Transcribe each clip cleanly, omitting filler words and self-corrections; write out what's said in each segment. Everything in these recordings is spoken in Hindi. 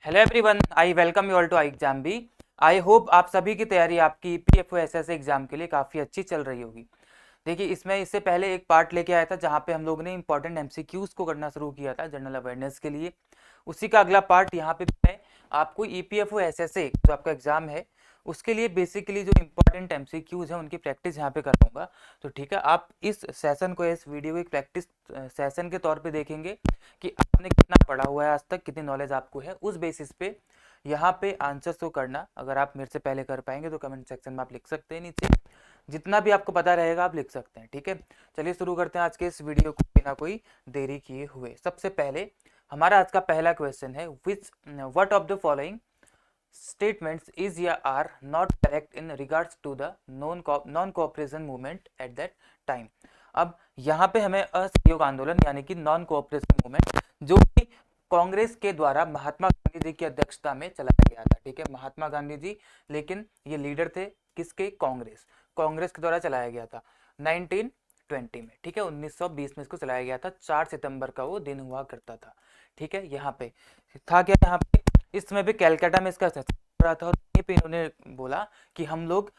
Hello everyone, I welcome you all to I exam B. I hope आप सभी की तैयारी आपकी ईपीएफओ एसएससी एग्जाम के लिए काफ़ी अच्छी चल रही होगी। देखिए, इसमें इससे पहले एक पार्ट लेके आया था जहाँ पे हम लोगों ने इंपॉर्टेंट एमसीक्यूज को करना शुरू किया था जनरल अवेयरनेस के लिए। उसी का अगला पार्ट यहाँ पे मैं आपको ईपीएफओ एसएससी जो आपका एग्जाम है उसके लिए बेसिकली जो इंपॉर्टेंट एमसीक्यूज हैं उनकी प्रैक्टिस यहाँ पे कराऊंगा। तो ठीक है, आप इस सेशन को, इस वीडियो को एक प्रैक्टिस सेशन के तौर पे देखेंगे कि आपने कितना पढ़ा हुआ है आज तक, कितनी नॉलेज आपको है। उस बेसिस पे यहाँ पे आंसर्स तो करना, अगर आप मेरे से पहले कर पाएंगे तो कमेंट सेक्शन में आप लिख सकते हैं नीचे। जितना भी आपको पता रहेगा आप लिख सकते हैं, ठीक है। चलिए शुरू करते हैं आज के इस वीडियो को बिना कोई देरी किए हुए। सबसे पहले हमारा आज का पहला क्वेश्चन है, विच what of the following statements is या are not correct in regards to the non cooperation movement at that time। अब यहाँ पे हमें असहयोग आंदोलन यानी कि नॉन कोऑपरेशन मूवमेंट जो कि कांग्रेस के द्वारा महात्मा गांधी जी की अध्यक्षता में चलाया गया था, ठीक है। महात्मा गांधी जी, लेकिन ये लीडर थे किसके? कांग्रेस। कांग्रेस के द्वारा चलाया गया था 1920 में, ठीक है। 1920 में इसको चलाया गया था। 4 सितंबर का वो दिन हुआ करता था, ठीक है। यहाँ पे था क्या, यहाँ पे इस समय पे कैलकाटा में इसका सेशन हो रहा था और यहीं पे इन्होंने बोला कि हम लोग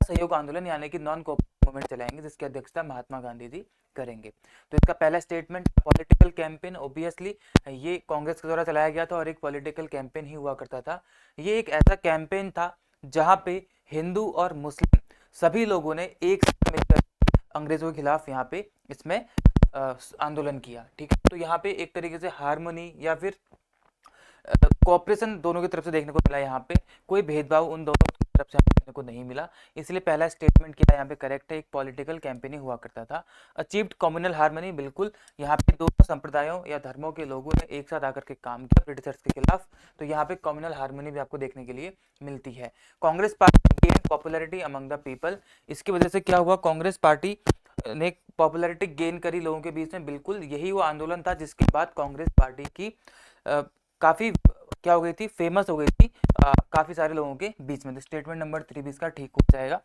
सहयोग आंदोलन यानी कि नॉन कोऑपरेशन मूवमेंट चलाएंगे जिसकी अध्यक्षता महात्मा गांधी जी करेंगे। तो इसका पहला स्टेटमेंट पॉलिटिकल कैंपेन, ऑब्वियसली ये कांग्रेस के द्वारा चलाया गया था और एक पॉलिटिकल कैंपेन ही हुआ करता था। ये एक ऐसा कैंपेन था जहां पे हिंदू और मुस्लिम सभी लोगों ने एक साथ मिलकर अंग्रेजों के खिलाफ यहाँ पे इसमें आंदोलन किया, ठीक है। तो यहाँ पे एक तरीके से हारमोनी या फिर कोऑपरेशन दोनों की तरफ से देखने को मिला। यहाँ पे कोई भेदभाव उन दोनों की तरफ से देखने को नहीं मिला, इसलिए पहला स्टेटमेंट क्या यहाँ पे करेक्ट है। एक पॉलिटिकल कैंपेनिंग हुआ करता था। अचीव्ड कम्युनल हार्मनी, बिल्कुल यहाँ पे दोनों संप्रदायों या धर्मों के लोगों ने एक साथ आकर के काम किया ब्रिटिशर्स के खिलाफ। तो यहाँ पे कम्युनल हार्मनी भी आपको देखने के लिए मिलती है। Congress party gain popularity among the people, इसकी वजह से क्या हुआ, कांग्रेस पार्टी ने पॉपुलरिटी गेन करी लोगों के बीच में। बिल्कुल यही वो आंदोलन था जिसके बाद कांग्रेस पार्टी की काफी क्या हो गई थी, फेमस हो गई थी काफी सारे लोगों के बीच में। तो स्टेटमेंट नंबर 3 भी इसका ठीक हो जाएगा।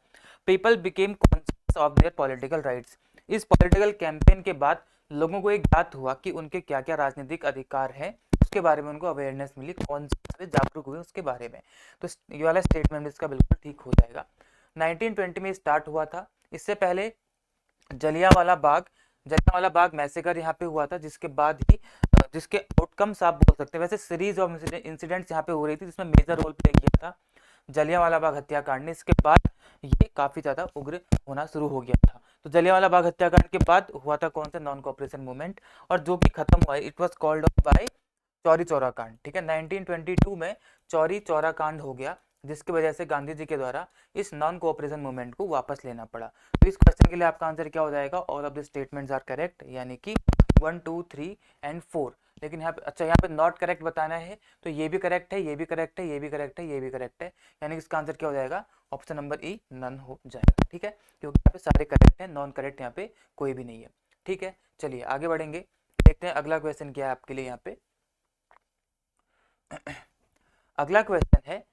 People became conscious of their political rights, इस पॉलिटिकल कैंपेन के बाद लोगों को एक ज्ञात हुआ कि उनके क्या क्या राजनीतिक अधिकार हैं, उसके बारे में उनको अवेयरनेस मिली, कौन से जागरूक हुए उसके बारे में। तो ये वाला स्टेटमेंट इसका बिल्कुल ठीक हो जाएगा। 1920 में स्टार्ट हुआ था। इससे पहले जलियांवाला बाग मैसेकर यहाँ पे हुआ था, जिसके बाद ही जिसके आउटकम्स आप बोल सकते हैं। वैसे सीरीज ऑफ इंसिडेंट्स यहाँ पे हो रही थी जिसमें मेजर रोल प्ले किया था जलियांवाला बाग हत्याकांड ने। इसके बाद ये काफी ज्यादा उग्र होना शुरू हो गया था। तो जलियांवाला बाग हत्याकांड के बाद हुआ था कौन सा? नॉन कोऑपरेशन मूवमेंट, और जो कि खत्म हुआ, it was called off by Chauri Chaura कांड, ठीक है। 1922 में चौरी चौरा कांड हो गया, जिसकी वजह से गांधी जी के द्वारा इस नॉन कोऑपरेशन मूवमेंट को वापस लेना पड़ा। तो इस क्वेश्चन के लिए आपका आंसर क्या हो जाएगा? All of the statements are correct, यानी कि 1 2 3 एंड 4। लेकिन यहाँ पे अच्छा, यहाँ पे नॉट करेक्ट बताना है, तो ये भी करेक्ट है, ये भी करेक्ट है, ये भी करेक्ट है, ये भी करेक्ट है, यानी कि इसका आंसर क्या हो जाएगा? ऑप्शन नंबर ई नन हो जाएगा, ठीक है। क्योंकि यहाँ पे सारे करेक्ट है, नॉन करेक्ट यहाँ पे कोई भी नहीं है, ठीक है। चलिए आगे बढ़ेंगे, देखते हैं अगला क्वेश्चन क्या है आपके लिए यहाँ पे। अगला क्वेश्चन है,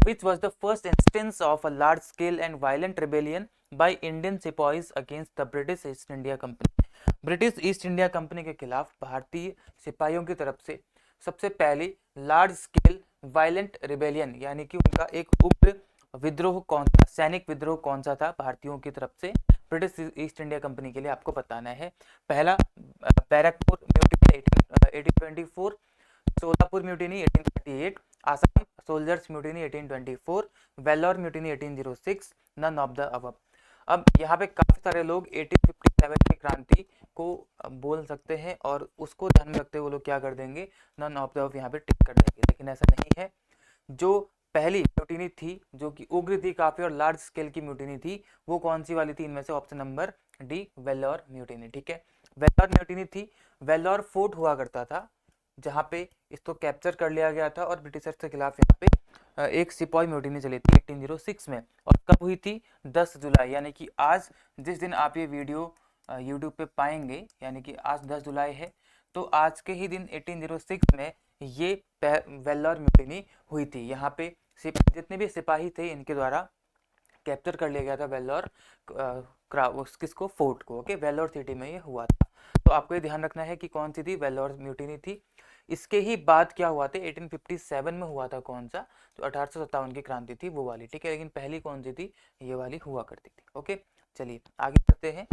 which was the first instance of a large scale and violent rebellion by Indian sepoys against the British East India Company। British east India company के खिलाफ भारतीय सिपाहियों की तरफ से सबसे पहली लार्ज स्केल वायलेंट रिबेलियन यानी कि उनका एक उग्र विद्रोह कौन सा, सैनिक विद्रोह कौन सा था भारतीयों की तरफ से ब्रिटिश ईस्ट इंडिया कंपनी के लिए? आपको बताना है। पहला Barrackpore mutiny 1824, Sholapur mutiny 1838, Assam soldiers mutiny 1824, Vellore mutiny 1806, none of the above. अब यहाँ पे काफी सारे लोग 1857 की क्रांति को बोल सकते हैं और उसको ध्यान में रखते हुए वो लोग क्या कर देंगे, नन ऑफ द अबव यहाँ पे टिक कर देंगे, लेकिन ऐसा नहीं है। जो पहली म्यूटिनी थी जो कि उग्र थी काफी और लार्ज स्केल की म्यूटिनी थी, वो कौन सी वाली थी? इनमें से option number D, Vellore mutiny, ठीक है। वेल्लोर म्यूटिनी थी। वेल्लोर फोर्ट हुआ करता था जहाँ पे इसको कैप्चर कर लिया गया था और ब्रिटिशर्स के खिलाफ यहाँ पे एक सिपाही म्यूटिनी चली थी 1806 में। और कब हुई थी? 10 जुलाई, यानी कि आज जिस दिन आप ये वीडियो यूट्यूब पे पाएंगे, यानी कि आज 10 जुलाई है, तो आज के ही दिन 1806 में ये वेल्लोर म्यूटिनी हुई थी। यहाँ पे जितने भी सिपाही थे इनके द्वारा कैप्चर कर लिया गया था वेल्लोर किसको? फोर्ट को, ओके। वेल्लोर सिटी में ये हुआ था। तो आपको ये ध्यान रखना है कि कौन सी थी? वेल्लोर म्यूटिनी थी। इसके ही बाद क्या हुआ था, 1857 में हुआ था कौन सा, जो 1857 की क्रांति थी वो वाली, ठीक है। लेकिन पहली कौन सी थी, ये वाली हुआ करती थी। ओके, चलिए आगे बढ़ते हैं,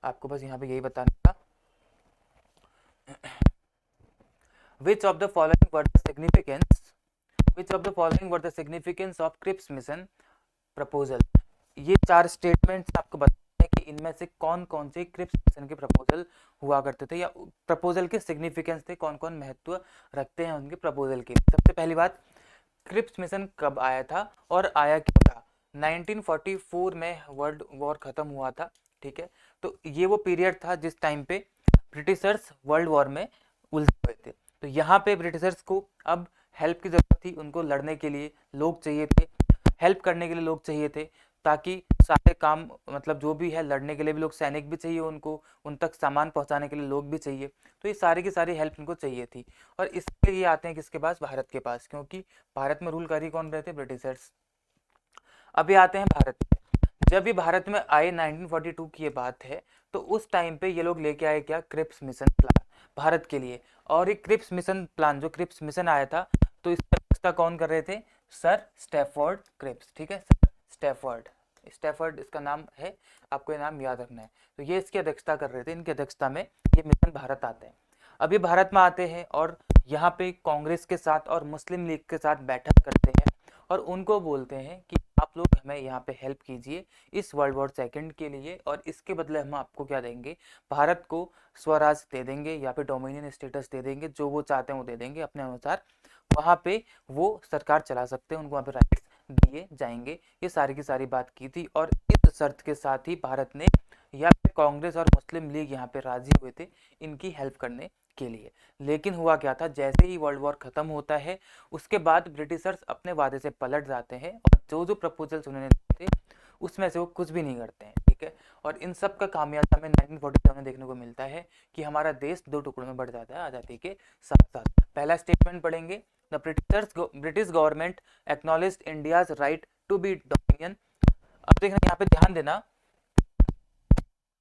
आपको बस यहाँ पे यही बताना था। Which of the following were the significance? Which of the following were the significance of Cripps mission proposal? ये चार स्टेटमेंट्स आपको बताते हैं कि इनमें से कौन कौन से क्रिप्स मिशन के प्रपोजल हुआ करते थे, या प्रपोजल के सिग्निफिकेंस थे, कौन कौन महत्व रखते हैं उनके प्रपोजल के। सबसे पहली बात, क्रिप्स मिशन कब आया था और आया क्यों था। 1944 में वर्ल्ड वॉर खत्म हुआ था, ठीक है। तो ये वो पीरियड था जिस टाइम पे ब्रिटिशर्स वर्ल्ड वॉर में उलझे हुए थे। तो यहाँ पे ब्रिटिशर्स को अब हेल्प की जरूरत थी, उनको लड़ने के लिए लोग चाहिए थे, हेल्प करने के लिए लोग चाहिए थे, ताकि सारे काम, मतलब जो भी है लड़ने के लिए भी लोग, सैनिक भी चाहिए उनको, उन तक सामान पहुंचाने के लिए लोग भी चाहिए। तो ये सारी की सारी हेल्प उनको चाहिए थी। और इसके लिए आते हैं किसके पास, भारत के पास, क्योंकि भारत में रूल कर ही कौन रहे थे, ब्रिटिशर्स। अभी आते हैं भारत में। जब ये भारत में आए 1942 की ये बात है, तो उस टाइम पे ये लोग लेके आए क्या, क्रिप्स मिशन प्लान भारत के लिए। और ये क्रिप्स मिशन प्लान, जो क्रिप्स मिशन आया था, तो इसका कौन कर रहे थे, सर स्टैफोर्ड क्रिप्स, ठीक है, सर स्टैफोर्ड। स्टैफोर्ड इसका नाम है, आपको ये नाम याद रखना है। तो ये इसकी अध्यक्षता कर रहे थे, इनकी अध्यक्षता में ये मिशन भारत आते हैं। अभी भारत में आते हैं और यहाँ पे कांग्रेस के साथ और मुस्लिम लीग के साथ बैठक करते हैं और उनको बोलते हैं कि आप लोग हमें यहाँ पे हेल्प कीजिए इस वर्ल्ड वॉर सेकंड के लिए, और इसके बदले हम आपको क्या देंगे, भारत को स्वराज दे देंगे या फिर डोमिनियन स्टेटस दे देंगे, जो वो चाहते हैं वो दे देंगे अपने अनुसार, वहाँ पे वो सरकार चला सकते हैं, उनको वहाँ पे राइट्स दिए जाएंगे। ये सारी की सारी बात की थी, और इस शर्त के साथ ही भारत ने, या फिर कांग्रेस और मुस्लिम लीग यहाँ पे राजी हुए थे इनकी हेल्प करने के लिए। लेकिन हुआ क्या था, जैसे ही वर्ल्ड वॉर खत्म होता है, उसके बाद ब्रिटिशर्स अपने वादे से पलट जाते हैं और जो जो प्रपोजल्स उन्होंने दिए थे उसमें से वो कुछ भी नहीं करते हैं, ठीक है। और इन सब का खामियाजा हमें 1947 में देखने को मिलता है कि हमारा देश दो टुकड़ों में बढ़ जाता है आज़ादी के साथ साथ। पहला स्टेटमेंट पढ़ेंगे, the British government acknowledged India's right to be dominion. अब देखना यहाँ पे ध्यान देना,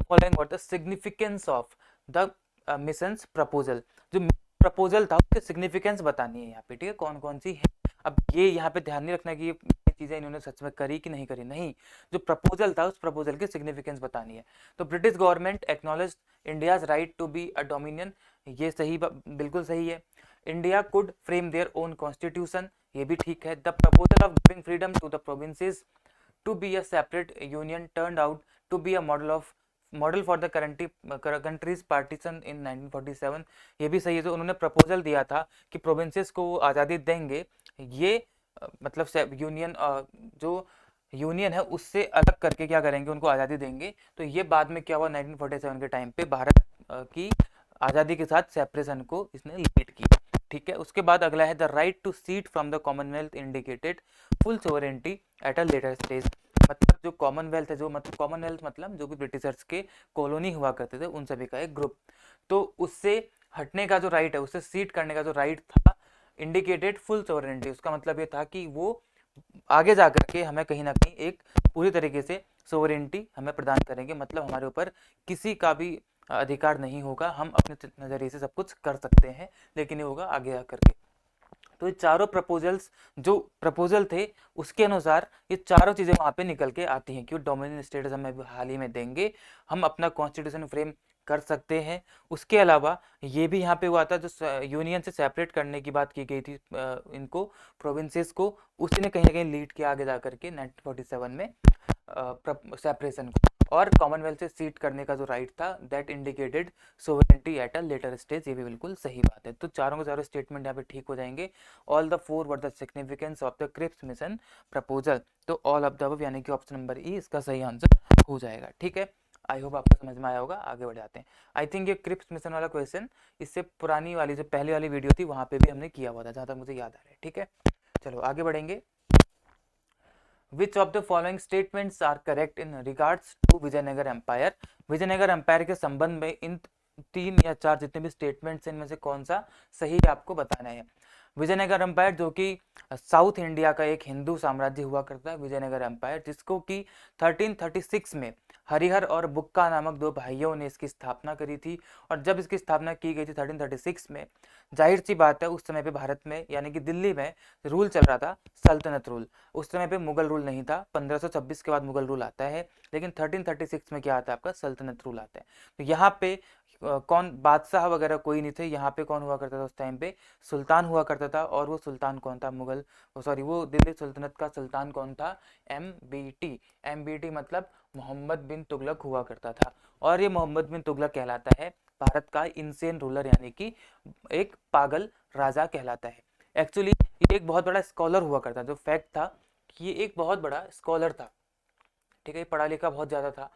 following what the significance of the missions proposal. जो प्रपोजल था उसकी सिग्निफिकेंस बतानी है यहाँ पे, ठीक है, कौन कौन सी है। अब ये यहाँ पे ध्यान नहीं रखना कि ये चीजें इन्होंने सच में करी कि नहीं करी, नहीं, जो प्रपोजल था उस प्रपोजल की सिग्निफिकेंस बतानी है। तो British government acknowledge India's right to be a dominion, ये सही, बिल्कुल सही है। India could frame their own constitution, ये भी ठीक है। The proposal of giving freedom to the provinces to be a separate union turned out to be a model for the country's partition in 1947, ये भी सही है। जो उन्होंने प्रपोजल दिया था कि प्रोविंसेस को वो आज़ादी देंगे, ये मतलब यूनियन, जो यूनियन है उससे अलग करके क्या करेंगे, उनको आज़ादी देंगे। तो ये बाद में क्या हुआ, 1947 के टाइम पे भारत की आज़ादी के साथ सेपरेशन को इसने लीड किया, ठीक है। उसके बाद अगला है, the right to secede from the Commonwealth indicated full sovereignty at a later stage. मतलब जो कॉमनवेल्थ है, जो मतलब कॉमनवेल्थ मतलब जो भी ब्रिटिशर्स के कॉलोनी हुआ करते थे उन सभी का एक ग्रुप, तो उससे हटने का जो राइट है, उससे सीट करने का जो राइट था, इंडिकेटेड फुल सोवरेंटी, उसका मतलब ये था कि वो आगे जा करके हमें कहीं ना कहीं एक पूरी तरीके से सोवरेंटी हमें प्रदान करेंगे, मतलब हमारे ऊपर किसी का भी अधिकार नहीं होगा, हम अपने नज़रिए से सब कुछ कर सकते हैं, लेकिन ये होगा आगे आकर के। तो ये चारों प्रपोजल्स, जो प्रपोजल थे उसके अनुसार ये चारों चीज़ें वहाँ पे निकल के आती हैं कि डोमिनियन स्टेटस हमें हाल ही में देंगे, हम अपना कॉन्स्टिट्यूशन फ्रेम कर सकते हैं। उसके अलावा ये भी यहाँ पे हुआ था, जो यूनियन से सेपरेट करने की बात की गई थी इनको, प्रोविंसेस को, उसी ने कहीं ना कहीं लीड किया आगे जा करके 1947 में सेपरेशन को। और कॉमनवेल्थ से सीट करने का जो राइट था, that indicated sovereignty at a later stage, ये भी बिल्कुल सही बात है। तो चारों के चारों स्टेटमेंट यहाँ पे ठीक हो जाएंगे। All the four were the significance of the Cripps mission proposal. तो ऑल ऑफ द अबव यानी कि ऑप्शन नंबर ई इसका सही आंसर हो जाएगा, ठीक है। आई होप आपको समझ में आया होगा। आगे बढ़ जाते हैं। आई थिंक ये क्रिप्स मिशन वाला क्वेश्चन इससे पुरानी वाली जो पहले वाली वीडियो थी वहां पे भी हमने किया हुआ था, जहां तक मुझे याद आ रहा है, ठीक है। चलो आगे बढ़ेंगे। Which of the following statements are correct in regards to Vijayanagar empire. Vijayanagar empire के संबंध में इन 3 या 4 जितने भी स्टेटमेंट्स इनमें से कौन सा सही आपको बताना है। विजयनगर एम्पायर जो कि साउथ इंडिया का एक हिंदू साम्राज्य हुआ करता है, विजयनगर एम्पायर, जिसको कि 1336 में हरिहर और बुक्का नामक 2 भाइयों ने इसकी स्थापना करी थी। और जब इसकी स्थापना की गई थी 1336 में, जाहिर सी बात है उस समय पे भारत में यानी कि दिल्ली में रूल चल रहा था सल्तनत रूल। उस समय पे मुगल रूल नहीं था। 1526 के बाद मुगल रूल आता है, लेकिन 1336 में क्या आता है आपका सल्तनत रूल आता है। तो यहाँ पे कौन बादशाह वगैरह कोई नहीं थे। यहाँ पे कौन हुआ करता था उस टाइम पे, सुल्तान हुआ करता था। और वो सुल्तान कौन था, मुगल सॉरी वो दिल्ली सुल्तनत का सुल्तान कौन था, MBT। MBT मतलब मोहम्मद बिन तुगलक हुआ करता था। और ये मोहम्मद बिन तुगलक कहलाता है भारत का इनसेन रूलर, यानी कि एक पागल राजा कहलाता है। एक्चुअली ये एक बहुत बड़ा स्कॉलर हुआ करता, जो फैक्ट था कि ये एक बहुत बड़ा स्कॉलर था, ठीक है, पढ़ा लिखा बहुत ज्यादा था।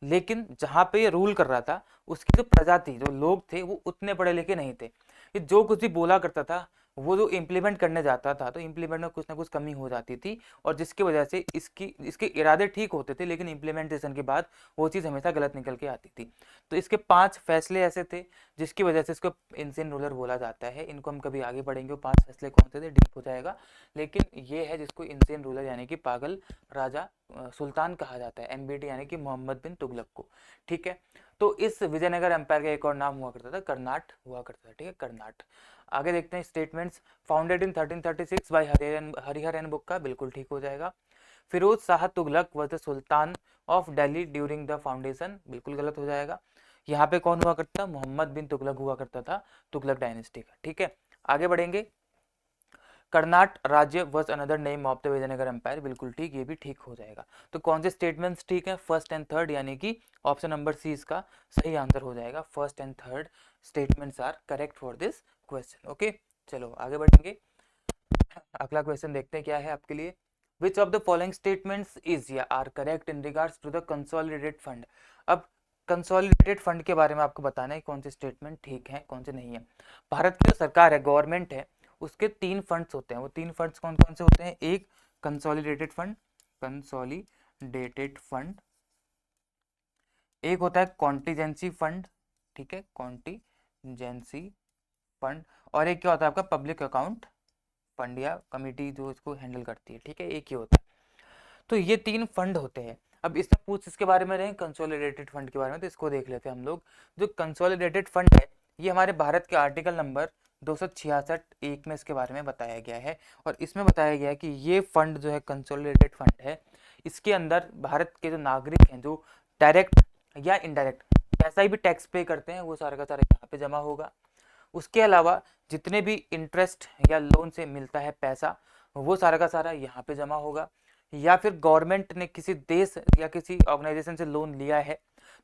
लेकिन जहां पे ये रूल कर रहा था उसकी जो प्रजा थी, जो लोग थे, वो उतने पढ़े लिखे नहीं थे। ये जो कुछ भी बोला करता था वो जो इम्प्लीमेंट करने जाता था तो इम्प्लीमेंट में कुछ ना कुछ कमी हो जाती थी, और जिसकी वजह से इसके इरादे ठीक होते थे, लेकिन इम्प्लीमेंटेशन के बाद वो चीज़ हमेशा गलत निकल के आती थी। तो इसके 5 फैसले ऐसे थे जिसकी वजह से इसको इंसेन रूलर बोला जाता है। इनको हम कभी आगे बढ़ेंगे, वो 5 फैसले कौन से थे डीप हो जाएगा, लेकिन ये है जिसको इंसेन रूलर यानी कि पागल राजा सुल्तान कहा जाता है, MBT यानी कि मोहम्मद बिन तुगलक को। ठीक है, तो इस विजयनगर एम्पायर का एक और नाम हुआ करता था कर्नाट हुआ करता था, ठीक है, कर्नाट। आगे देखते हैं statements. Founded in 1336 by Harihara and Bukka, बिल्कुल ठीक हो जाएगा। Firoz Shah Tughlaq was the sultan of Delhi during the foundation, बिल्कुल गलत हो जाएगा। यहाँ पे कौन हुआ करता था, मोहम्मद बिन तुगलक हुआ करता था, तुगलक डायनेस्टी का। ठीक है, आगे बढ़ेंगे। Karnata Rajya was another name of the Vijayanagar empire, बिल्कुल ठीक, ये भी ठीक हो जाएगा। तो कौन से स्टेटमेंट्स ठीक है, फर्स्ट एंड थर्ड, यानी कि ऑप्शन नंबर सी इसका सही आंसर हो जाएगा। First and third statements are correct for this question. Okay, चलो आगे बढ़ेंगे। अगला क्वेश्चन देखते हैं क्या है आपके लिए। Which of the following statements is या are correct in regards to the consolidated fund. अब कंसोलिडेटेड फंड के बारे में आपको बताना है कौन से स्टेटमेंट ठीक है कौन से नहीं है। भारत की जो सरकार है, गवर्नमेंट है, उसके 3 फंड्स होते हैं। वो 3 फंड्स कौन कौन से होते हैं, एक कंसोलिडेटेड फंड, कंसोलिडेटेड फंड, एक होता है कॉन्टीजेंसी फंड, ठीक है, कॉन्टीजेंसी फंड, और एक क्या होता है आपका पब्लिक अकाउंट फंड या कमिटी जो इसको हैंडल करती है, ठीक है, एक ही होता है। तो ये 3 फंड होते हैं। अब इसमें पूछ इसके बारे में रहे कंसोलिडेटेड फंड के बारे में, तो इसको देख लेते हैं हम लोग। जो कंसोलिडेटेड फंड है ये हमारे भारत के आर्टिकल नंबर 266(1) में इसके बारे में बताया गया है। और इसमें बताया गया है कि ये फंड जो है कंसोलिडेटेड फंड है, इसके अंदर भारत के जो नागरिक हैं, जो डायरेक्ट या इनडायरेक्ट कैसा ही भी टैक्स पे करते हैं, वो सारा का सारा यहाँ पे जमा होगा। उसके अलावा जितने भी इंटरेस्ट या लोन से मिलता है पैसा, वो सारा का सारा यहाँ पे जमा होगा। या फिर गवर्नमेंट ने किसी देश या किसी ऑर्गेनाइजेशन से लोन लिया है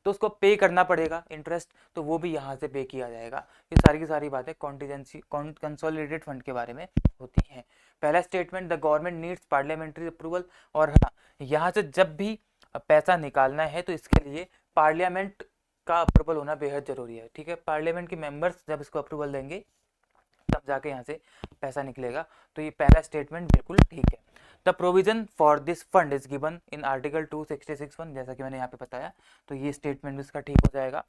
तो उसको पे करना पड़ेगा इंटरेस्ट, तो वो भी यहाँ से पे किया जाएगा। ये सारी की सारी बातें कॉन्टीजेंसी कंसोलिडेटेड फंड के बारे में होती हैं। पहला statement, the government needs parliamentary approval. और हाँ, यहाँ से जब भी पैसा निकालना है तो इसके लिए पार्लियामेंट का अप्रूवल होना बेहद जरूरी है। ठीक है, पार्लियामेंट के मेंबर्स जब इसको अप्रूवल देंगे तब जाके यहाँ से पैसा निकलेगा। तो ये पहला स्टेटमेंट बिल्कुल ठीक है। The provision for this fund is given in article 266(1), जैसा कि मैंने यहाँ पे बताया, तो ये स्टेटमेंट इसका ठीक हो जाएगा।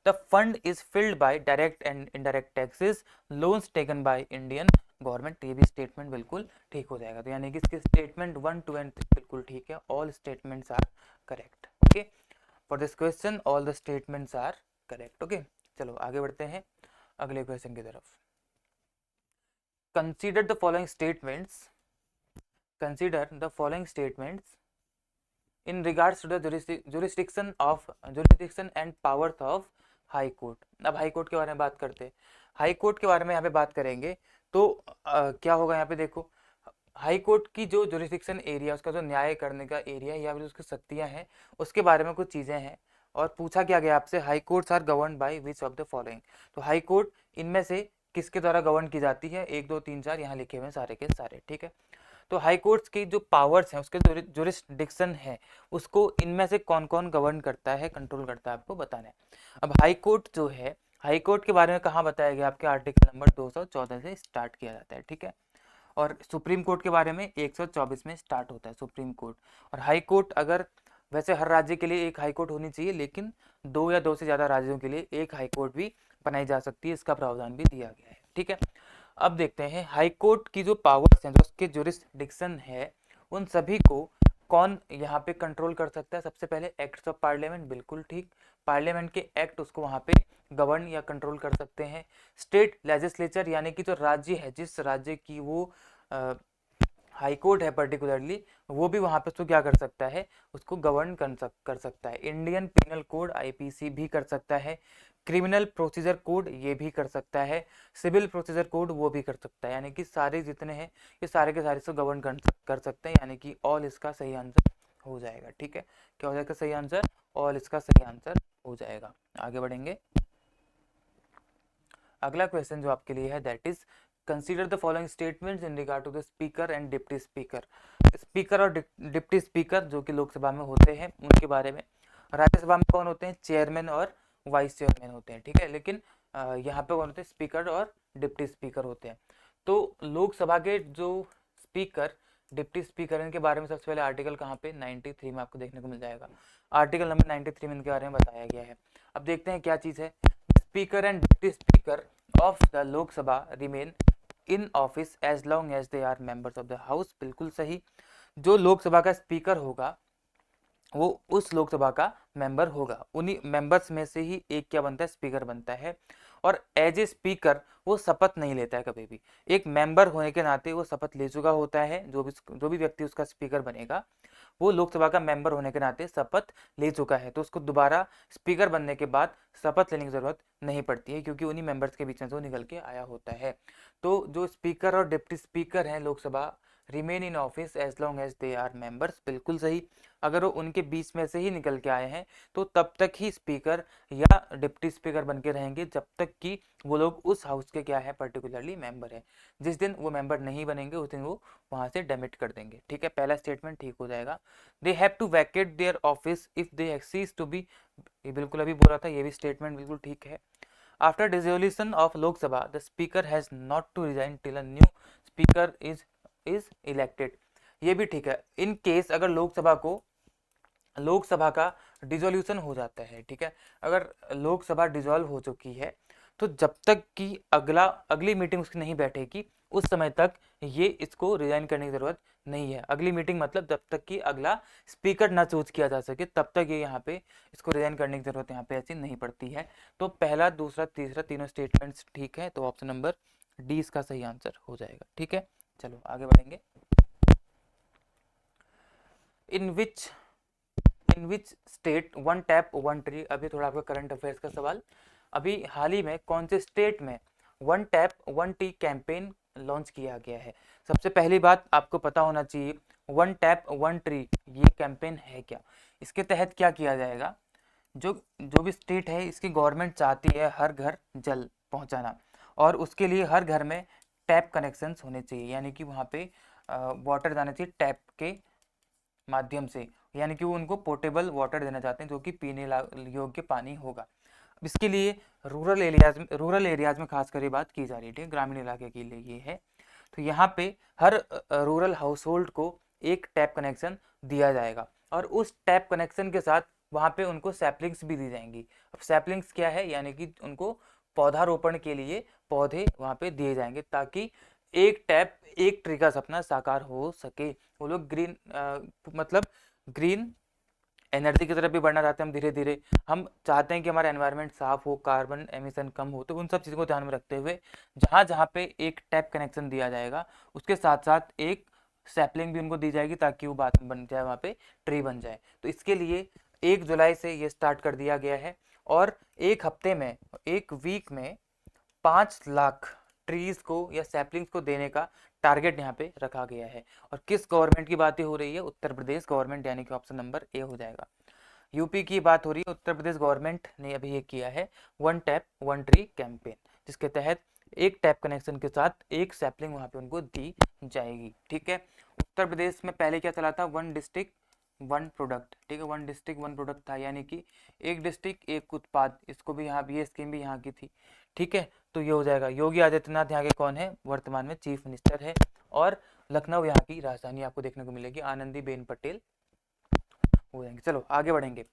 The fund is filled by direct and indirect taxes, loans taken by Indian government, ये भी स्टेटमेंट बिल्कुल ठीक हो जाएगा। तो यानी कि इसके स्टेटमेंट 1, 2 एंड 3 बिल्कुल ठीक है। All statements are correct. Okay, for this question all the statements are correct. Okay, चलो आगे बढ़ते हैं अगले क्वेश्चन की तरफ। Consider the following statements. Consider the following statements in regards to the jurisdiction and powers of high court. अब हाई कोर्ट के बारे में बात करते हैं। हाई कोर्ट के बारे में यहाँ पे बात करेंगे तो क्या होगा, यहाँ पे देखो, हाई कोर्ट की जो जुरिस्डिक्शन एरिया, उसका जो न्याय करने का एरिया या फिर उसकी शक्तियाँ हैं, उसके बारे में कुछ चीज़ें हैं। और पूछा क्या गया आपसे, high courts are govern by which of the following. तो हाई कोर्ट इनमें से किसके द्वारा गवर्न की जाती है, 1, 2, 3, 4 यहाँ लिखे हुए हैं सारे के सारे। ठीक है, तो हाई कोर्ट्स की जो पावर्स हैं, उसके जो जुरिस्डिक्शन है, उसको इनमें से कौन कौन गवर्न करता है, कंट्रोल करता है, आपको बताना है। अब हाई कोर्ट जो है, हाई कोर्ट के बारे में कहाँ बताया गया, आपके आर्टिकल नंबर 214 से स्टार्ट किया जाता है। ठीक है, और सुप्रीम कोर्ट के बारे में 124 में स्टार्ट होता है सुप्रीम कोर्ट। और हाई कोर्ट, अगर वैसे हर राज्य के लिए एक हाई कोर्ट होनी चाहिए, लेकिन 2 या 2 से ज़्यादा राज्यों के लिए एक हाई कोर्ट भी बनाई जा सकती है, इसका प्रावधान भी दिया गया है। ठीक है, अब देखते हैं हाई कोर्ट की जो पावर्स हैं, जो उसके जुरिस्डिक्शन है, उन सभी को कौन यहाँ पे कंट्रोल कर सकता है। सबसे पहले एक्ट्स ऑफ पार्लियामेंट, बिल्कुल ठीक, पार्लियामेंट के एक्ट उसको वहाँ पे गवर्न या कंट्रोल कर सकते हैं। स्टेट लेजिस्लेचर यानी कि जो राज्य है, जिस राज्य की वो हाई कोर्ट है पर्टिकुलरली, वो भी वहाँ पे उसको क्या कर सकता है, उसको गवर्न कर सकता है। इंडियन पिनल कोड आईपीसी भी कर सकता है। क्रिमिनल प्रोसीजर कोड ये भी कर सकता है। सिविल प्रोसीजर कोड वो भी कर सकता है। यानी कि सारे जितने हैं ये सारे के सारे इसको गवर्न कर सकते हैं। यानी कि ऑल इसका सही आंसर हो जाएगा। ठीक है, क्या हो जाएगा सही आंसर, ऑल इसका सही आंसर हो जाएगा। आगे बढ़ेंगे। अगला क्वेश्चन जो आपके लिए है that is consider the following statements in regard to the speaker and deputy speaker. Speaker और डिप्टी स्पीकर जो कि लोकसभा में होते हैं उनके बारे में। राज्यसभा में कौन होते हैं, चेयरमैन और वाइस चेयरमैन होते हैं। ठीक है, लेकिन यहाँ पे कौन होते हैं, स्पीकर और डिप्टी स्पीकर होते हैं। तो लोकसभा के जो स्पीकर डिप्टी स्पीकर इनके बारे में सबसे पहले आर्टिकल कहाँ पे 93 में आपको देखने को मिल जाएगा। आर्टिकल नंबर 93 में इनके बारे में बताया गया है। अब देखते हैं क्या चीज़ है। Speaker and deputy speaker of the Lok Sabha remain in office as long as they are members of the house. बिल्कुल सही। जो लोकसभा का स्पीकर होगा वो उस लोकसभा का मेंबर होगा, उन्हीं मेंबर्स में से ही एक क्या बनता है, स्पीकर बनता है। और एज ए स्पीकर वो शपथ नहीं लेता है कभी भी। एक मेंबर होने के नाते वो शपथ ले चुका होता है। जो भी व्यक्ति उसका स्पीकर बनेगा वो लोकसभा का मेंबर होने के नाते शपथ ले चुका है, तो उसको दोबारा स्पीकर बनने के बाद शपथ लेने की जरूरत नहीं पड़ती है, क्योंकि उन्हीं मेंबर्स के बीच में से वो निकल के आया होता है। तो जो स्पीकर और डिप्टी स्पीकर हैं Lok Sabha, remain in office as long as they are members. बिल्कुल सही। अगर वो उनके बीच में से ही निकल के आए हैं तो तब तक ही स्पीकर या डिप्टी स्पीकर बन के रहेंगे, जब तक कि वो लोग उस हाउस के क्या है, पर्टिकुलरली मेंबर है। जिस दिन वो मेंबर नहीं बनेंगे उस दिन वो वहां से डेमिट कर देंगे। ठीक है, पहला स्टेटमेंट ठीक हो जाएगा। They have to vacate their office if they cease to be, ये बिल्कुल अभी बोल रहा था, ये भी स्टेटमेंट बिल्कुल ठीक है। After dissolution of Lok Sabha the speaker has not to resign till a new speaker is elected, ये भी ठीक है। इन केस अगर लोकसभा का डिसोल्यूशन हो जाता है, ठीक है, अगर लोकसभा डिसॉल्व हो चुकी है तो जब तक कि अगली मीटिंग उसकी नहीं बैठेगी उस समय तक ये इसको रिजाइन करने की जरूरत नहीं है। अगली मीटिंग मतलब जब तक कि अगला स्पीकर ना चूज किया जा सके तब तक ये यहाँ पे इसको रिजाइन करने की जरूरत यहाँ पे ऐसी नहीं पड़ती है। तो पहला दूसरा तीसरा तीनों स्टेटमेंट्स ठीक है, तो ऑप्शन नंबर डी इसका सही आंसर हो जाएगा। ठीक है, चलो आगे बढ़ेंगे। In which state one tap one tree, अभी थोड़ा आपका करंट अफेयर्स का सवाल। अभी हाल ही में कौन से स्टेट में one tap one T campaign launch किया गया है। सबसे पहली बात आपको पता होना चाहिए वन टैप वन ट्री ये कैंपेन है क्या। इसके तहत क्या किया जाएगा, जो जो भी स्टेट है इसकी गवर्नमेंट चाहती है हर घर जल पहुंचाना, और उसके लिए हर घर में टैप कनेक्शंस होने चाहिए। यानी कि वहाँ पे वाटर जाना चाहिए टैप के माध्यम से, यानी कि वो उनको पोर्टेबल वाटर देना चाहते हैं जो कि पीने योग्य पानी होगा। अब इसके लिए रूरल एरियाज में खास कर ये बात की जा रही है, ग्रामीण इलाके के लिए ये है। तो यहाँ पे हर रूरल हाउस होल्ड को एक टैप कनेक्शन दिया जाएगा, और उस टैप कनेक्शन के साथ वहाँ पे उनको सैपलिंग्स भी दी जाएंगी। अब सैपलिंग्स क्या है, यानी कि उनको पौधारोपण के लिए पौधे वहाँ पे दिए जाएंगे, ताकि एक टैप एक ट्री का सपना साकार हो सके। वो लोग मतलब ग्रीन एनर्जी की तरफ भी बढ़ना चाहते हैं। हम धीरे धीरे हम चाहते हैं कि हमारा एनवायरनमेंट साफ हो, कार्बन एमिशन कम हो, तो उन सब चीज़ों को ध्यान में रखते हुए जहाँ जहाँ पे एक टैप कनेक्शन दिया जाएगा उसके साथ साथ एक सैपलिंग भी उनको दी जाएगी, ताकि वो बाद में बन जाए, वहाँ पे ट्री बन जाए। तो इसके लिए 1 जुलाई से ये स्टार्ट कर दिया गया है, और एक हफ्ते में, एक वीक में 5 लाख ट्रीज को या सैपलिंग्स को देने का टारगेट यहाँ पे रखा गया है। और किस गवर्नमेंट की बातें हो रही है, उत्तर प्रदेश गवर्नमेंट, यानी कि ऑप्शन नंबर ए हो जाएगा। यूपी की बात हो रही है, उत्तर प्रदेश गवर्नमेंट ने अभी ये किया है one tap one tree campaign, जिसके तहत एक टैप कनेक्शन के साथ एक सैपलिंग वहाँ पे उनको दी जाएगी। ठीक है, उत्तर प्रदेश में पहले क्या चला था, वन डिस्ट्रिक्ट वन प्रोडक्ट। ठीक है, वन डिस्ट्रिक्ट वन प्रोडक्ट था, यानी कि एक डिस्ट्रिक्ट एक उत्पाद, इसको भी यहाँ ये स्कीम भी यहाँ की थी। ठीक है, तो ये हो जाएगा। योगी आदित्यनाथ यहाँ के कौन है, वर्तमान में चीफ मिनिस्टर है, और लखनऊ यहाँ की राजधानी आपको देखने को मिलेगी, आनंदीबेन पटेल हो जाएंगे। चलो आगे बढ़ेंगे।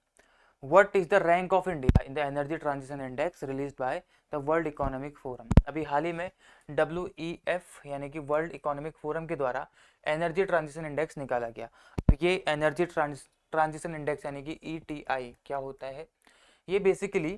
What is the rank of India in the Energy Transition Index released by the World Economic Forum? अभी हाल ही में WEF यानी कि वर्ल्ड इकोनॉमिक फोरम के द्वारा एनर्जी ट्रांजिशन इंडेक्स निकाला गया। ये एनर्जी ट्रांजिशन इंडेक्स यानी कि ETI क्या होता है, ये बेसिकली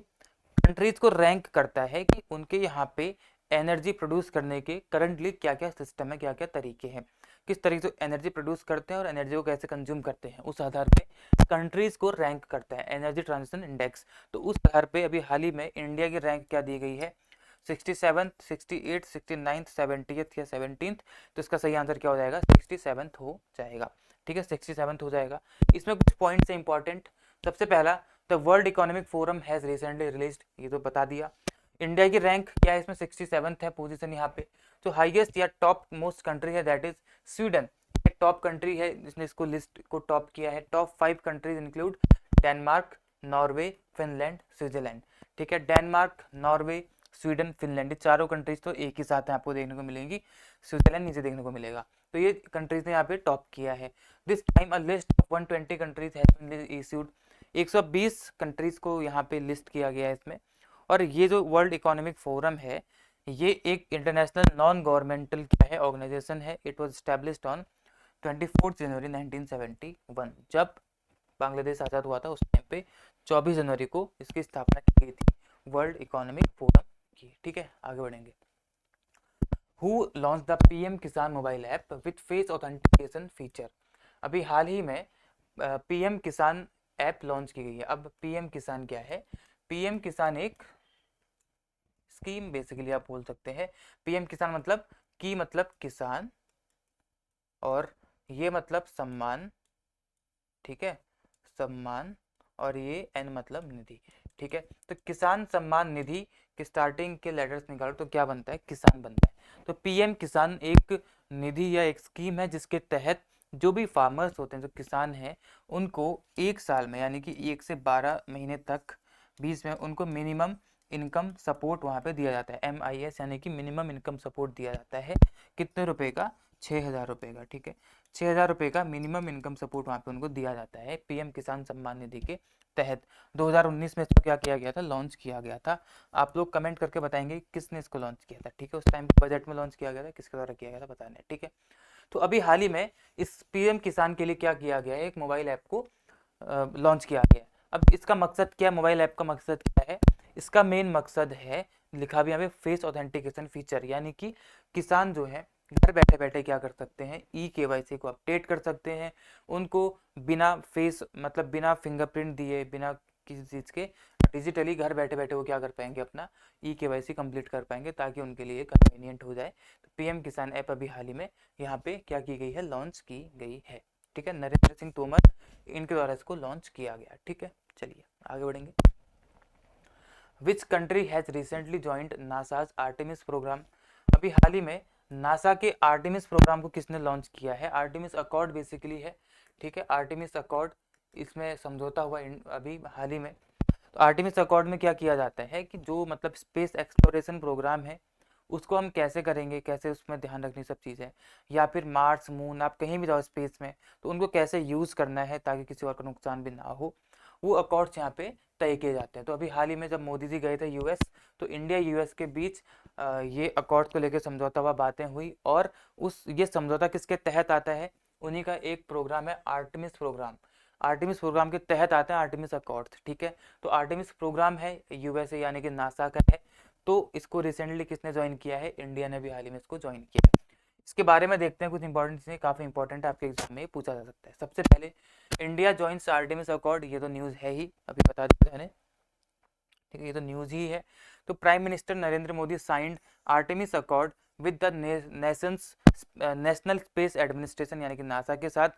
कंट्रीज को रैंक करता है कि उनके यहाँ पे एनर्जी प्रोड्यूस करने के करंटली क्या क्या सिस्टम है, क्या क्या तरीके हैं, किस तरीके से एनर्जी प्रोड्यूस करते हैं और एनर्जी को कैसे कंज्यूम करते हैं, उस आधार पे कंट्रीज को रैंक करता है एनर्जी ट्रांजिशन इंडेक्स। तो उस आधार पे अभी हाल ही में इंडिया की रैंक क्या दी गई है, 67, 68, 69, 70th या 17th। तो इसका सही आंसर क्या हो जाएगा, 67th हो जाएगा। ठीक है, 67th हो जाएगा। इसमें कुछ पॉइंट्स है इंपॉर्टेंट। सबसे पहला, the world economic forum has recently released, ये तो बता दिया। इंडिया की रैंक क्या है इसमें, 67th है पोजीशन यहाँ पे। तो हाईएस्ट या टॉप मोस्ट कंट्री है that is Sweden, top country है जिसने इसको लिस्ट को टॉप किया है। Top 5 countries include Denmark, Norway, Finland, Switzerland. ठीक है, डेनमार्क, नॉर्वे, स्वीडन, फिनलैंड, ये चारों कंट्रीज तो एक ही साथ में आपको देखने को मिलेंगी, स्विट्जरलैंड नीचे देखने को मिलेगा। तो ये कंट्रीज ने यहाँ पे टॉप किया है। This time a list of 120 countries has been issued, 120 countries को यहाँ पे लिस्ट किया गया है इसमें। और ये जो वर्ल्ड इकोनॉमिक फोरम है, ये एक इंटरनेशनल नॉन गवर्नमेंटल क्या है, ऑर्गेनाइजेशन है। इट वाज एस्टैब्लिश्ड ऑन 24 जनवरी 1971, जब बांग्लादेश आज़ाद हुआ था उस टाइम पे 24 जनवरी को इसकी स्थापना की गई थी, वर्ल्ड इकोनॉमिक फोरम की। ठीक है, आगे बढ़ेंगे। हु लॉन्च द पीएम किसान mobile app with face authentication feature. अभी हाल ही में पीएम किसान ऐप लॉन्च की गई है। अब पीएम किसान क्या है, पीएम किसान एक स्कीम बेसिकली आप बोल सकते हैं। पीएम किसान मतलब की मतलब किसान, और ये मतलब सम्मान, ठीक है, सम्मान, और ये एन मतलब निधि। ठीक है, तो किसान सम्मान निधि के स्टार्टिंग के लेटर्स निकालो तो क्या बनता है, किसान बनता है। तो पीएम किसान एक निधि या एक स्कीम है जिसके तहत जो भी फार्मर्स होते हैं, जो किसान हैं, उनको एक साल में यानी कि 1 से 12 महीने तक बीच में उनको मिनिमम इनकम सपोर्ट वहाँ पे दिया जाता है, MIS यानी कि मिनिमम इनकम सपोर्ट दिया जाता है। कितने रुपए का, 6,000 रुपये का। ठीक है, 6,000 रुपये का मिनिमम इनकम सपोर्ट वहाँ पे उनको दिया जाता है पीएम किसान सम्मान निधि के तहत। 2019 में इसको क्या किया गया था, लॉन्च किया गया था। आप लोग कमेंट करके बताएंगे किसने इसको लॉन्च किया था। ठीक है, उस टाइम बजट में लॉन्च किया गया था, किसके द्वारा किया गया था बताना है। ठीक है, तो अभी हाल ही में इस पीएम किसान के लिए क्या किया गया है, एक मोबाइल ऐप को लॉन्च किया गया है। अब इसका मकसद क्या है, मोबाइल ऐप का मकसद क्या है, इसका मेन मकसद है, लिखा भी यहाँ पे फेस ऑथेंटिकेशन फीचर, यानी कि किसान जो है घर बैठे बैठे क्या कर सकते हैं, KYC को अपडेट कर सकते हैं। उनको बिना फेस मतलब बिना फिंगरप्रिंट दिए, बिना किसी चीज़ के, डिजिटली घर बैठे बैठे वो क्या कर पाएंगे, अपना KYC कंप्लीट कर पाएंगे, ताकि उनके लिए कन्वीनियंट हो जाए। तो पीएम किसान ऐप अभी हाल ही में यहाँ पे क्या की गई है, लॉन्च की गई है। ठीक है, नरेंद्र सिंह तोमर इनके द्वारा इसको लॉन्च किया गया। ठीक है, चलिए आगे बढ़ेंगे। Which country has recently joined NASA's Artemis program. अभी हाल ही में नासा के आर्टेमिस प्रोग्राम को किसने लॉन्च किया है, आर्टेमिस अकॉर्ड बेसिकली है। ठीक है, आर्टेमिस अकॉर्ड, इसमें समझौता हुआ अभी हाल ही में। तो आर्टेमिस अकॉर्ड में क्या किया जाता है कि जो मतलब स्पेस एक्सप्लोरेशन प्रोग्राम है उसको हम कैसे करेंगे, कैसे उसमें ध्यान रखनी सब चीज़ें, या फिर मार्स, मून, आप कहीं भी जाओ स्पेस में तो उनको कैसे यूज़ करना है ताकि किसी और का नुकसान भी ना हो, वो अकॉर्ड्स यहाँ पे तय किए जाते हैं। तो अभी हाल ही में जब मोदी जी गए थे यूएस, तो इंडिया यूएस के बीच ये अकॉर्ड्स को लेकर समझौता हुआ, बातें हुई, और उस ये समझौता किसके तहत आता है, उन्हीं का एक प्रोग्राम है आर्टेमिस प्रोग्राम। आर्टेमिस प्रोग्राम के तहत आते हैं आर्टेमिस अकॉर्ड्स। ठीक है, तो आर्टेमिस प्रोग्राम है यूएसए यानी कि नासा का है। तो इसको रिसेंटली किसने ज्वाइन किया है, इंडिया ने भी हाल ही में इसको ज्वाइन किया है। इसके बारे में देखते हैं, कुछ इंपॉर्टेंट चीजें, काफी इंपॉर्टेंट है, आपके एग्जाम में पूछा जा सकता है। सबसे पहले इंडिया ज्वाइंस आर्टेमिस अकॉर्ड, ये तो न्यूज़ है ही, अभी बता दिया मैंने। ठीक है, ये तो न्यूज़ ही है। तो prime minister Narendra Modi signed Artemis accord with the nations national space administration यानी कि नासा के साथ।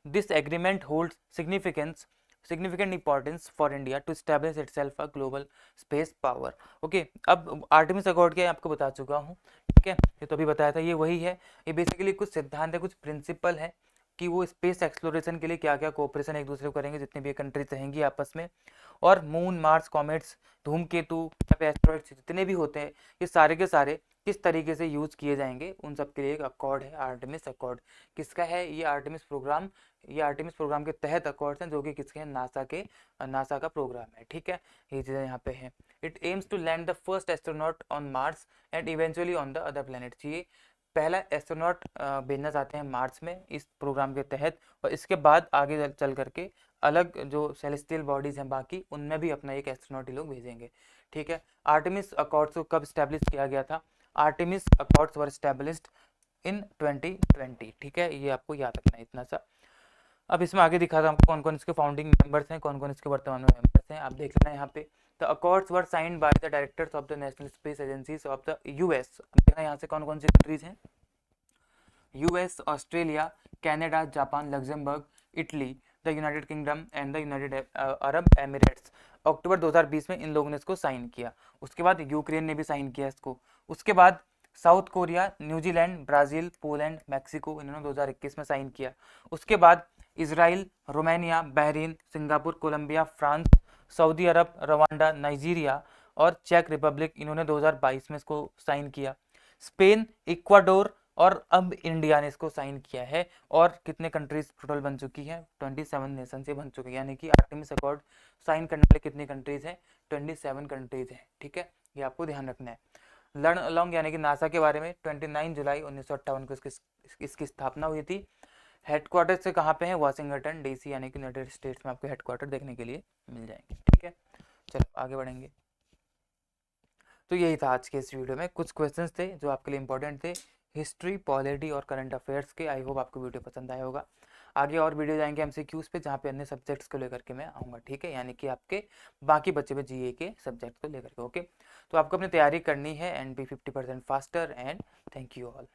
This agreement hold significant importance for India to establish itself a global space power. Okay, अब आर्टेमिस अकॉर्ड क्या है आपको बता चुका हूँ। ठीक है, ये तो अभी बताया था, ये वही है। ये बेसिकली कुछ सिद्धांत है, कुछ प्रिंसिपल है कि वो स्पेस एक्सप्लोरेशन के लिए क्या क्या कोऑपरेशन एक दूसरे को करेंगे, जितने भी कंट्रीज रहेंगी आपस में। और मून, मार्स, कॉमेट्स, धूमकेतु या फिर एस्ट्रॉइड्स जितने भी होते हैं, ये सारे के सारे किस तरीके से यूज किए जाएंगे, उन सब के लिए एक अकॉर्ड है, आर्टेमिस अकॉर्ड। किसका है ये आर्टेमिस प्रोग्राम, ये आर्टेमिस प्रोग्राम के तहत अकॉर्ड्स हैं, जो कि किसके हैं, नासा का प्रोग्राम है। ठीक है, ये चीज़ें यहाँ पे हैं। It aims to land the first astronaut on Mars and eventually on the other planets. ये पहला एस्ट्रोनॉट भेजना चाहते हैं मार्स में इस प्रोग्राम के तहत, और इसके बाद आगे चल करके अलग जो सेलेस्टियल बॉडीज हैं बाकी, उनमें भी अपना एक एस्ट्रोनॉट ये लोग भेजेंगे। ठीक है। आर्टेमिस अकॉर्ड्स को कब स्टैब्लिश किया गया था? आर्टेमिस अकॉर्ड्स वर स्टैब्लिश्ड इन 2020। ठीक है, ये आपको याद रखना है इतना सा। अब इसमें आगे दिखा था हमको कौन कौन इसके फाउंडिंग मेंबर्स हैं, कौन कौन इसके वर्तमान में मेंबर्स हैं, आप देख लेना यहाँ पे। The accords were signed by the directors of the national space agencies of the US. देखना यहाँ से कौन कौन सी कंट्रीज हैं। US, Australia, Canada, Japan, Luxembourg, Italy, the United Kingdom and the United Arab Emirates. October 2020 में इन लोगों ने इसको साइन किया। उसके बाद यूक्रेन ने भी साइन किया इसको। उसके बाद South Korea, New Zealand, Brazil, Poland, Mexico, इन्होंने 2021 में साइन किया। उसके बाद Israel, Romania, Bahrain, Singapore, Colombia, France, Saudi Arab, Rwanda, Nigeria और चेक रिपब्लिक, इन्होंने 2022 में इसको साइन किया। स्पेन, इक्वाडोर और अब इंडिया ने इसको साइन किया है। और कितने कंट्रीज टोटल बन चुकी है? 27 नेशन से बन चुकी है, यानी कि आर्टेमिस अकॉर्ड साइन करने वाले कितनी कंट्रीज हैं? 27 कंट्रीज हैं। ठीक है, ये आपको ध्यान रखना है। लर्न अलोंग यानी कि नासा के बारे में 29 जुलाई 1958 को इसकी स्थापना हुई थी। हेडक्वार्टर से कहाँ पे है? वाशिंगटन डीसी यानी कि यूनाइटेड स्टेट्स में आपको हेडक्वार्टर देखने के लिए मिल जाएंगे। ठीक है, चलो आगे बढ़ेंगे। तो यही था आज के इस वीडियो में, कुछ क्वेश्चंस थे जो आपके लिए इंपॉर्टेंट थे हिस्ट्री, पॉलिटी और करंट अफेयर्स के। आई होप आपको वीडियो पसंद आया होगा। आगे और वीडियो जाएंगे एमसीक्यूज पे, जहाँ पे अन्य सब्जेक्ट्स को लेकर के मैं आऊँगा। ठीक है, यानी कि आपके बाकी बचे हुए जीए के सब्जेक्ट को लेकर के। ओके, तो आपको अपनी तैयारी करनी है and be 50% faster. And thank you all.